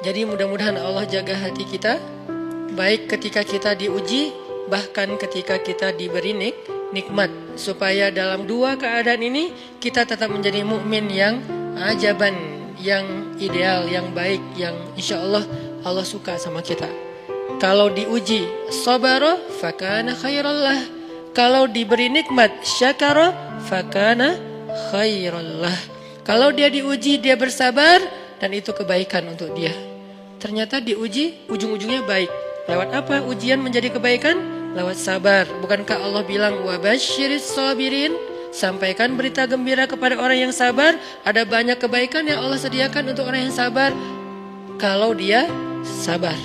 Jadi mudah-mudahan Allah jaga hati kita, baik ketika kita diuji, bahkan ketika kita diberi nikmat, supaya dalam dua keadaan ini kita tetap menjadi mukmin yang ajaban, yang ideal, yang baik, yang insya Allah Allah suka sama kita. Kalau diuji sabara fakana khairallah, kalau diberi nikmat syakara fakana khairallah. Kalau dia diuji dia bersabar dan itu kebaikan untuk dia. Ternyata diuji ujung-ujungnya baik. Lewat apa ujian menjadi kebaikan? Lewat sabar. Bukankah Allah bilang wabasyiris sabirin? Sampaikan berita gembira kepada orang yang sabar. Ada banyak kebaikan yang Allah sediakan untuk orang yang sabar kalau dia sabar.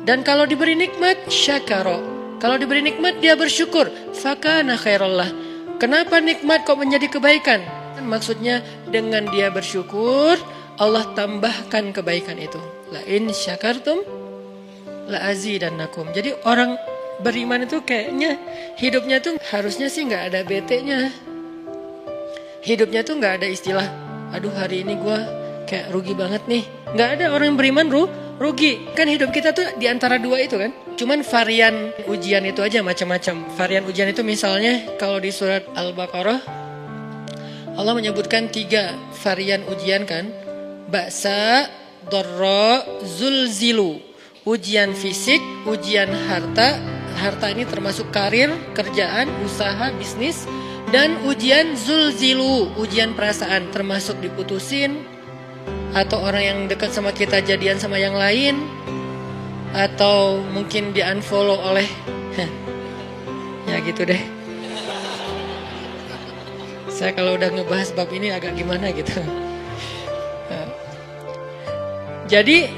Dan kalau diberi nikmat syakara. Kalau diberi nikmat dia bersyukur. Fakana khairallah. Kenapa nikmat kok menjadi kebaikan? Maksudnya dengan dia bersyukur Allah tambahkan kebaikan itu. La in syakartum la azidannakum. Jadi orang beriman itu kayaknya hidupnya tuh harusnya sih nggak ada bete-nya. Hidupnya tuh nggak ada istilah aduh hari ini gue kayak rugi banget nih. Nggak ada orang yang beriman rugi. Kan hidup kita tuh di antara dua itu kan. Cuman varian ujian itu aja macam-macam. Varian ujian itu misalnya kalau di surat Al-Baqarah Allah menyebutkan 3 varian ujian kan. Ba'sa, dharra, zulzilu. Ujian fisik, ujian harta. Harta ini termasuk karir, kerjaan, usaha, bisnis. Dan ujian zulzilu, ujian perasaan, termasuk diputusin. Atau orang yang dekat sama kita jadian sama yang lain. Atau mungkin di unfollow oleh ya gitu deh. Saya kalau udah ngebahas bab ini agak gimana gitu. Jadi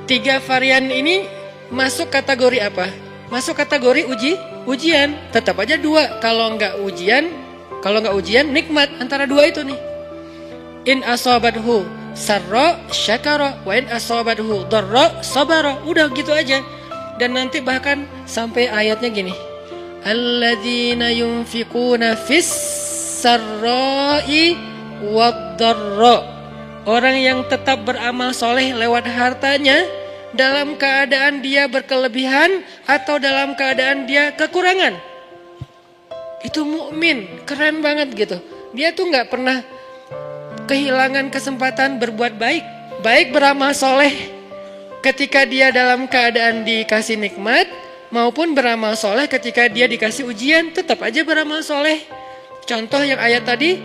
3 varian ini masuk kategori apa? Masuk kategori ujian. Tetap aja 2. Kalau nggak ujian nikmat antara 2 itu nih. In asabathu sarra syakara wa in asabathu dharra sabara. Udah gitu aja. Dan nanti bahkan sampai ayatnya gini. Alladzina yunfiquna fis sarra'i wad-dharra. Orang yang tetap beramal soleh lewat hartanya dalam keadaan dia berkelebihan atau dalam keadaan dia kekurangan. Itu mukmin, keren banget gitu. Dia tuh nggak pernah kehilangan kesempatan berbuat baik. Baik beramal soleh ketika dia dalam keadaan dikasih nikmat, maupun beramal soleh ketika dia dikasih ujian, tetap aja beramal soleh. Contoh yang ayat tadi,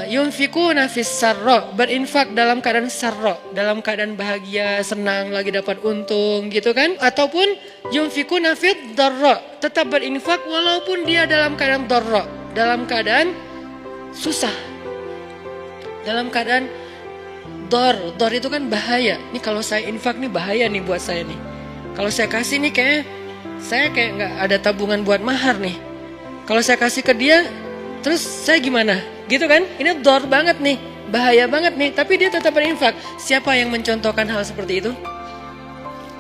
yunfikuna fis sarra, berinfak dalam keadaan sarra, dalam keadaan bahagia, senang, lagi dapat untung gitu kan. Ataupun yunfikuna fid dharra, tetap berinfak walaupun dia dalam keadaan dharra, dalam keadaan susah. Dalam keadaan dor itu kan bahaya. Nih kalau saya infak nih bahaya nih buat saya nih. Kalau saya kasih nih saya kayak nggak ada tabungan buat mahar nih. Kalau saya kasih ke dia terus saya gimana? Gitu kan? Ini dor banget nih, bahaya banget nih. Tapi dia tetap berinfak. Siapa yang mencontohkan hal seperti itu?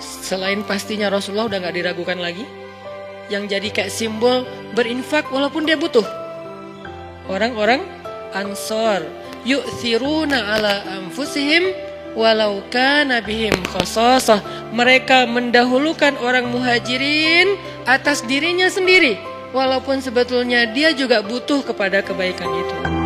Selain pastinya Rasulullah udah gak diragukan lagi. Yang jadi kayak simbol berinfak walaupun dia butuh. Orang-orang Ansor. Yu'thiruna ala anfusihim walau kana bihim khasasah. Mereka mendahulukan orang muhajirin atas dirinya sendiri. Walaupun sebetulnya dia juga butuh kepada kebaikan itu.